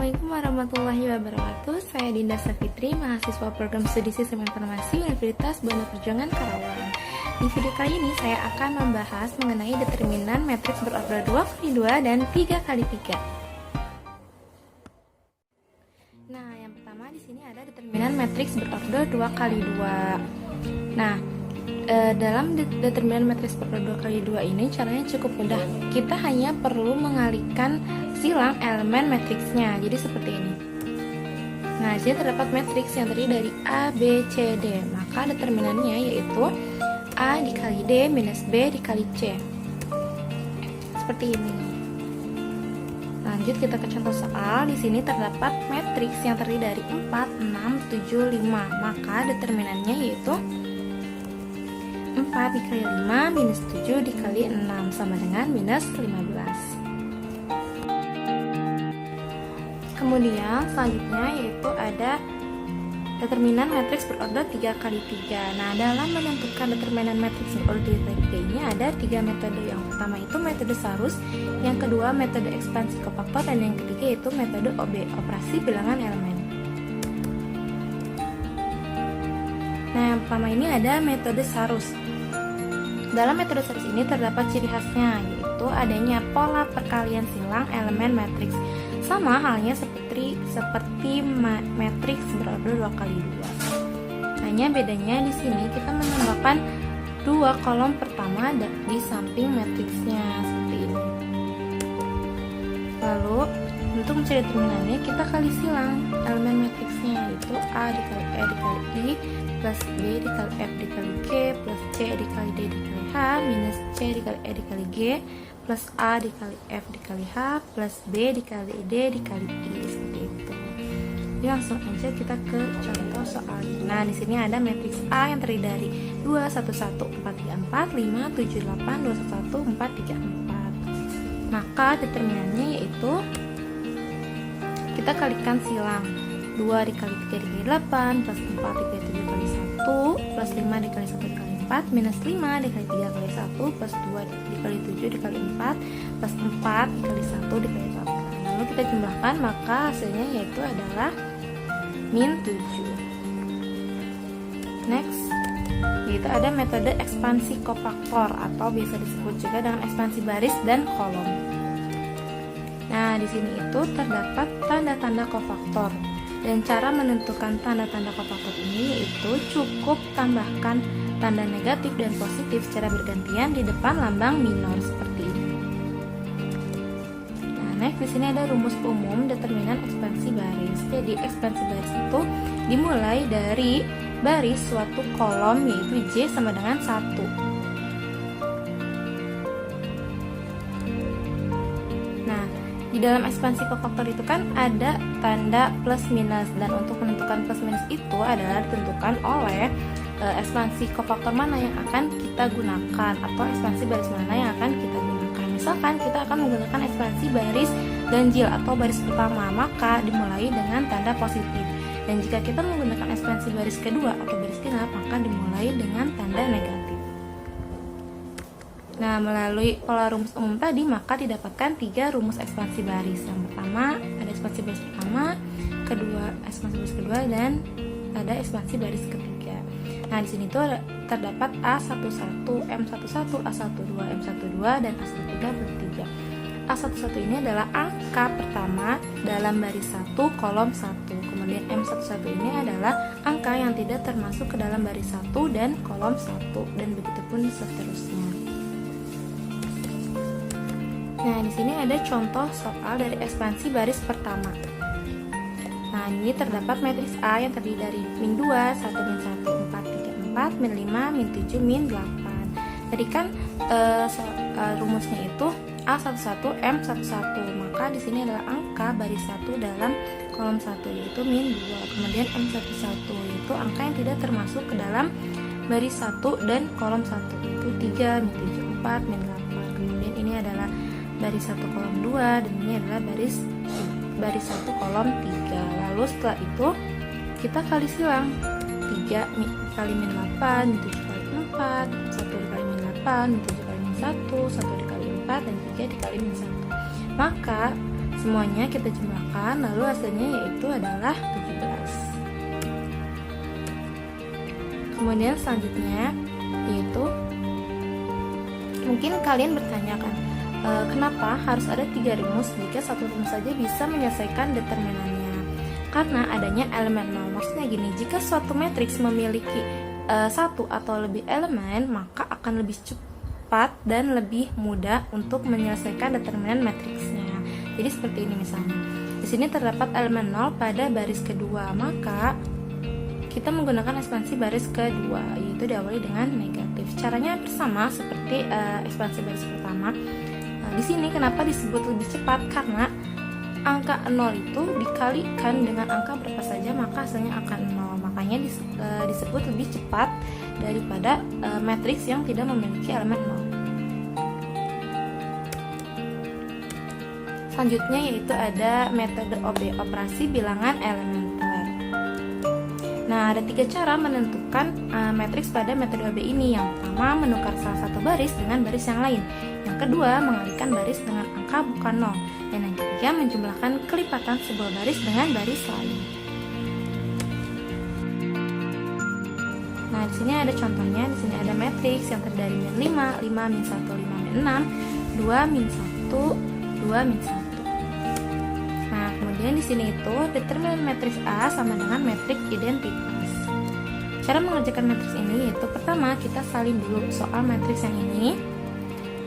Assalamualaikum warahmatullahi wabarakatuh. Saya Dinda Safitri, mahasiswa program studi Sistem Informasi Universitas Banda Perjuangan Karawang. Di video kali ini saya akan membahas mengenai determinan matriks berorder 2x2 dan 3x3. Nah, yang pertama di sini ada determinan matriks berorder 2x2. Nah, dalam determinan matriks berorder 2x2 ini caranya cukup mudah. Kita hanya perlu mengalihkan silang elemen matriksnya. Jadi seperti ini. Nah, di sini terdapat matriks yang terdiri dari A, B, C, D. Maka determinannya yaitu A dikali D minus B dikali C. Seperti ini. Lanjut kita ke contoh soal. Di sini terdapat matriks yang terdiri dari 4, 6, 7, 5. Maka determinannya yaitu 4 dikali 5 minus 7 dikali 6 sama dengan minus 15. Kemudian selanjutnya yaitu ada determinan matriks berorder 3x3. Nah, dalam menentukan determinan matriks berorder 3x3 ini ada 3 metode. Yang pertama itu metode Sarus, yang kedua metode ekspansi kofaktor, dan yang ketiga yaitu metode OB, operasi bilangan elemen. Nah, yang pertama ini ada metode Sarus. Dalam metode Sarus ini terdapat ciri khasnya, yaitu adanya pola perkalian silang elemen matriks. Sama halnya seperti matriks berorder 2x2. Hanya bedanya di sini kita menambahkan 2 kolom pertama di samping matriksnya seperti ini. Lalu untuk mencari determinannya kita kali silang elemen matriksnya, yaitu A dikali E dikali I plus B dikali F dikali G plus C dikali D dikali H minus C dikali E dikali G plus A dikali F dikali H plus B dikali D dikali I, seperti itu. Jadi langsung aja kita ke contoh soalnya. Nah, di sini ada matriks A yang terdiri dari 2 1 1 4 3 4 5 7 8 2 1 4 3 4. Maka determinannya yaitu kita kalikan silang 2 dikali 3 dikali 8 plus 4 dikali 7 dikali 1 plus 5 dikali 1 dikali 4 minus 5 dikali 3 kali 1 plus 2 dikali 7 dikali 4 plus 4 dikali 1 dikali 4. Lalu kita jumlahkan, maka hasilnya yaitu adalah min 7. Next, yaitu ada metode ekspansi kofaktor atau biasa disebut juga dengan ekspansi baris dan kolom. Nah, di sini itu terdapat tanda-tanda kofaktor. Dan cara menentukan tanda-tanda kofaktor ini yaitu cukup tambahkan tanda negatif dan positif secara bergantian di depan lambang minor seperti ini. Nah, next di sini ada rumus umum determinan ekspansi baris. Jadi ekspansi baris itu dimulai dari baris suatu kolom yaitu J sama dengan 1. Di dalam ekspansi kofaktor itu kan ada tanda plus minus, dan untuk menentukan plus minus itu adalah ditentukan oleh ekspansi kofaktor mana yang akan kita gunakan atau ekspansi baris mana yang akan kita gunakan. Misalkan kita akan menggunakan ekspansi baris ganjil atau baris pertama, maka dimulai dengan tanda positif. Dan jika kita menggunakan ekspansi baris kedua atau baris genap, maka dimulai dengan tanda negatif. Nah, melalui pola rumus umum tadi, maka didapatkan 3 rumus ekspansi baris. Yang pertama, ada ekspansi baris pertama, kedua ekspansi baris kedua, dan ada ekspansi baris ketiga. Nah, di sini tuh terdapat A11, M11, A12, M12, dan A13 bertiga. A11 ini adalah angka pertama dalam baris 1 kolom 1. Kemudian M11 ini adalah angka yang tidak termasuk ke dalam baris 1 dan kolom 1, dan begitu pun seterusnya. Nah, di sini ada contoh soal dari ekspansi baris pertama. Nah, ini terdapat matriks A yang terdiri dari min 2, 1, min 1, 4, 3, 4, min 5, min 7, min 8. Tadi kan rumusnya itu A11, M11. Maka di sini adalah angka baris 1 dalam kolom 1 yaitu min 2. Kemudian M11 yaitu angka yang tidak termasuk ke dalam baris 1 dan kolom 1 yaitu 3, min 7, 4, min 8. Kemudian ini adalah baris 1 kolom 2, dan ini adalah baris 1 kolom 3. Lalu setelah itu kita kali silang 3 kali min 8, min 7 kali 4, 1 dikali min 8, min 7 kali min 1, 1 dikali 4, dan 3 dikali min 1. Maka Semuanya kita jumlahkan, lalu hasilnya yaitu adalah 17. Kemudian selanjutnya yaitu mungkin kalian bertanya kan, kenapa harus ada 3 rumus jika satu rumus saja bisa menyelesaikan determinannya? Karena adanya elemen 0. Maksudnya gini, jika suatu matriks memiliki satu atau lebih elemen, maka akan lebih cepat dan lebih mudah untuk menyelesaikan determinan matriksnya. Jadi seperti ini misalnya. Di sini terdapat elemen 0 pada baris kedua, maka kita menggunakan ekspansi baris kedua, yaitu diawali dengan negatif. Caranya sama seperti ekspansi baris pertama. Di sini kenapa disebut lebih cepat? Karena angka 0 itu dikalikan dengan angka berapa saja, maka hasilnya akan 0. Makanya disebut lebih cepat daripada matriks yang tidak memiliki elemen 0. Selanjutnya yaitu ada metode OB, operasi bilangan elementer. Nah, ada 3 cara menentukan matriks pada metode OB ini. Yang pertama, menukar salah satu baris dengan baris yang lain. Yang kedua, mengalihkan baris dengan angka bukan 0. Dan yang ketiga, menjumlahkan kelipatan sebuah baris dengan baris lain. Nah, di sini ada contohnya. Di sini ada matriks yang terdiri dari min 5, 5 min 1, 5 min 6, 2 min 1, 2 min 1. Nah, kemudian di sini itu determinan matriks A sama dengan matriks identitas. Cara mengerjakan matriks ini yaitu pertama kita salin dulu soal matriks yang ini.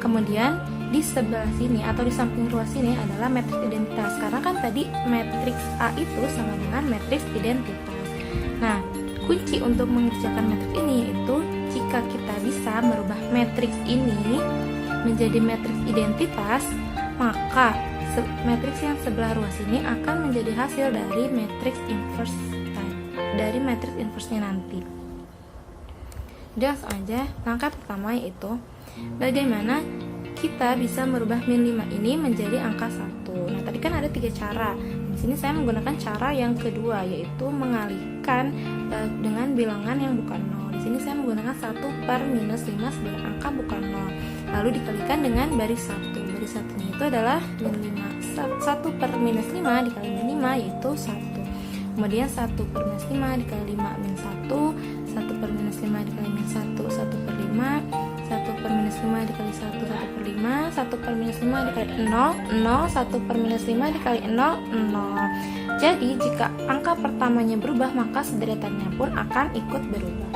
Kemudian di sebelah sini atau di samping ruas ini adalah matriks identitas. Karena kan tadi matriks A itu sama dengan matriks identitas. Nah, kunci untuk mengerjakan matriks ini yaitu jika kita bisa merubah matriks ini menjadi matriks identitas, maka matriks yang sebelah ruas ini akan menjadi hasil dari matriks inverse dari matriks inverse-nya nanti. Jadi langsung aja, langkah pertama yaitu bagaimana kita bisa merubah min 5 ini menjadi angka 1. Nah, tadi kan ada 3 cara. Di sini saya menggunakan cara yang kedua, yaitu mengalihkan dengan bilangan yang bukan 0. Di sini saya menggunakan 1 per minus 5 sebagai angka bukan 0. Lalu dikalikan dengan baris 1. Baris 1-nya itu adalah min 5. 1 per minus 5 dikali min 5 yaitu 1. Kemudian 1 per minus 5 dikali 5 min 1. 1 per minus 5 dikali min 1, 1 per 5. 1 per minus 5 dikali 1, 1 per 5. 1 per minus 5 dikali 0, 0. 1 per minus 5 dikali 0, 0. Jadi jika angka pertamanya berubah, maka sederetannya pun akan ikut berubah.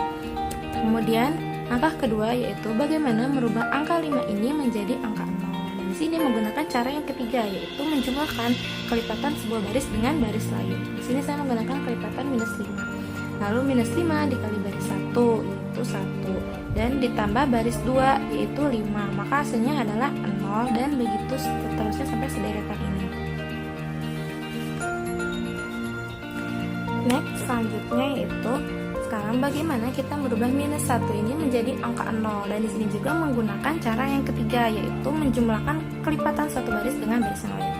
Kemudian langkah kedua yaitu bagaimana merubah angka 5 ini menjadi angka 0. Dan di sini menggunakan cara yang ketiga, yaitu menjumlahkan kelipatan sebuah baris dengan baris lain. Di sini saya menggunakan kelipatan minus 5. Lalu minus 5 dikali baris 1 yaitu 1, dan ditambah baris 2 yaitu 5, maka hasilnya adalah 0, dan begitu seterusnya sampai sederetan ini. Next, selanjutnya yaitu sekarang bagaimana kita merubah minus 1 ini menjadi angka 0. Dan di sini juga menggunakan cara yang ketiga, yaitu menjumlahkan kelipatan satu baris dengan baris yang lain.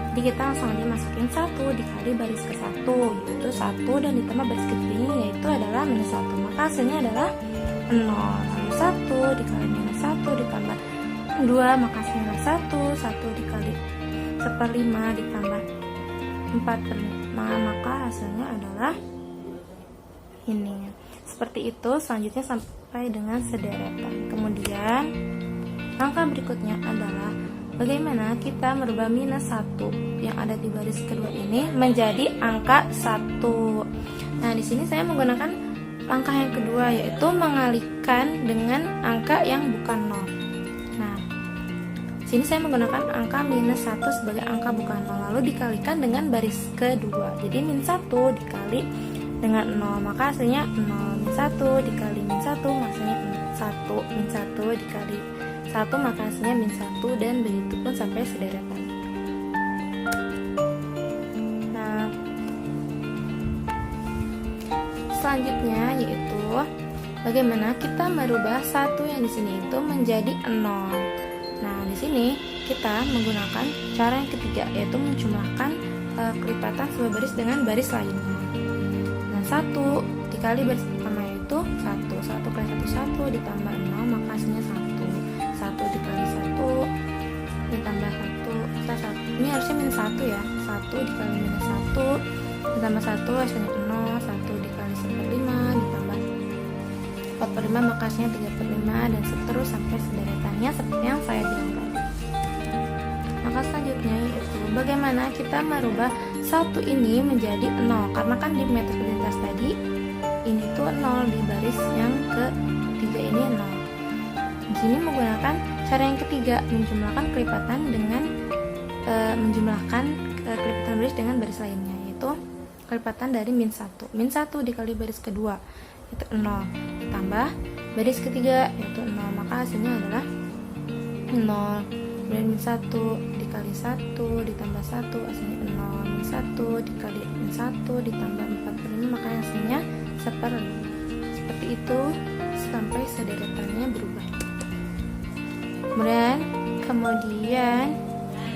Jadi kita langsung aja masukin 1 dikali baris ke 1 yaitu 1, dan ditambah baris ketiganya yaitu adalah minus 1, maka hasilnya adalah 0. Lalu 1 dikali minus 1 ditambah 2, maka hasilnya adalah 1 dikali 1/5 ditambah 4/5, maka hasilnya adalah ini. Seperti itu selanjutnya sampai dengan sederetan. Kemudian langkah berikutnya adalah bagaimana kita merubah minus 1 yang ada di baris kedua ini menjadi angka 1. Nah, di sini saya menggunakan langkah yang kedua, yaitu mengalihkan dengan angka yang bukan 0. Nah, di sini saya menggunakan angka minus 1 sebagai angka bukan 0, lalu dikalikan dengan baris kedua. Jadi min 1 dikali dengan 0, maka hasilnya 0. Min 1 dikali min 1 hasilnya 1. Min 1 dikali 1 maka hasilnya min 1, dan begitu pun sampai sederetan. Nah, selanjutnya yaitu bagaimana kita merubah 1 yang di sini itu menjadi 0. Nah, di sini kita menggunakan cara yang ketiga, yaitu menjumlahkan kelipatan sebuah baris dengan baris lainnya. Nah, 1 dikali baris pertama itu 1. 1 kali 1 ditambah 0, maka hasilnya 1. 1 dikali 1 ditambah 1, ini harusnya harusnya minus 1 ya. 1 dikali minus 1 ditambah 1 hasilnya 0, 1 dikali 1/5 ditambah 4/5 maka hasilnya 3/5 dan seterus sampai sederetannya seperti yang saya bilang tadi. Maka selanjutnya yaitu bagaimana kita merubah 1 ini menjadi 0, karena kan di metrik identitas tadi ini tuh 0, di baris yang ketiga ini 0. Di sini menggunakan cara yang ketiga, menjumlahkan kelipatan dengan kelipatan baris dengan baris lainnya, yaitu kelipatan dari min 1. Min 1 dikali baris kedua itu 0 ditambah baris ketiga yaitu 0, maka hasilnya adalah 0. Kemudian min 1 dikali 1 ditambah 1 hasilnya 0. Min 1 dikali min 1 ditambah 4/5 maka hasilnya 1/5. Seperti itu sampai sederetannya berubah. Kemudian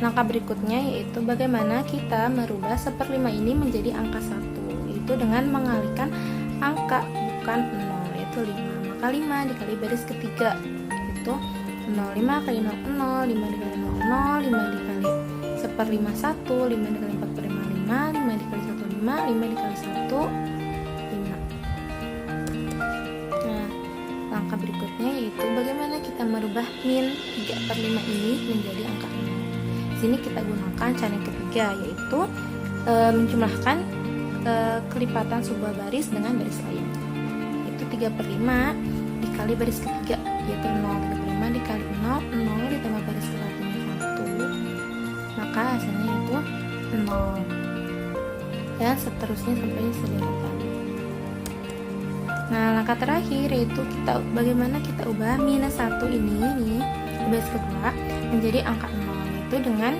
langkah berikutnya yaitu bagaimana kita merubah 1/5 ini menjadi angka 1, yaitu dengan mengalihkan angka bukan 0 yaitu 5. Maka 5 dikali baris ketiga itu 0, 5 kali 0 0, 5 dikali 0 0, 5 dikali 1/5 1, 5 dikali 4/5 5, 5 dikali 1 5, 5 dikali 1 5. Nah, langkah berikutnya yaitu bagaimana kita merubah min 3/5 ini menjadi angka 0. Di sini kita gunakan cara yang ketiga, yaitu menjumlahkan kelipatan sebuah baris dengan baris lain. Itu 3/5 dikali baris ketiga yaitu 0, 3/5 dikali 0, 0 ditambah baris kesatunya 1, maka hasilnya itu 0 dan seterusnya sampai sederetan. Nah, langkah terakhir yaitu bagaimana kita ubah minus 1 ini nih di baris kedua menjadi angka 0, yaitu dengan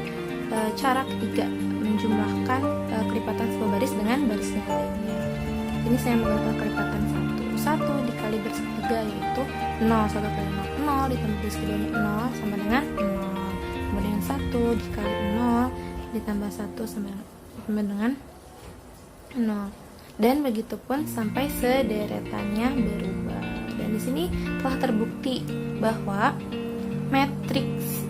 cara ketiga, menjumlahkan kelipatan sebuah baris dengan baris yang lainnya. Ini saya menggunakan kelipatan 1 dikali baris ketiga yaitu 0, 1 kali 0 0 ditambah baris keduanya 0 sama dengan 0. Kemudian 1 dikali 0 ditambah 1 sama dengan 0. Dan begitu pun sampai sederetannya berubah. Dan di sini telah terbukti bahwa matriks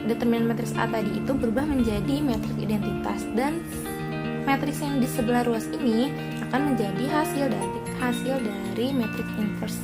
determinan matriks A tadi itu berubah menjadi matriks identitas, dan matriks yang di sebelah ruas ini akan menjadi hasil dari matriks inverse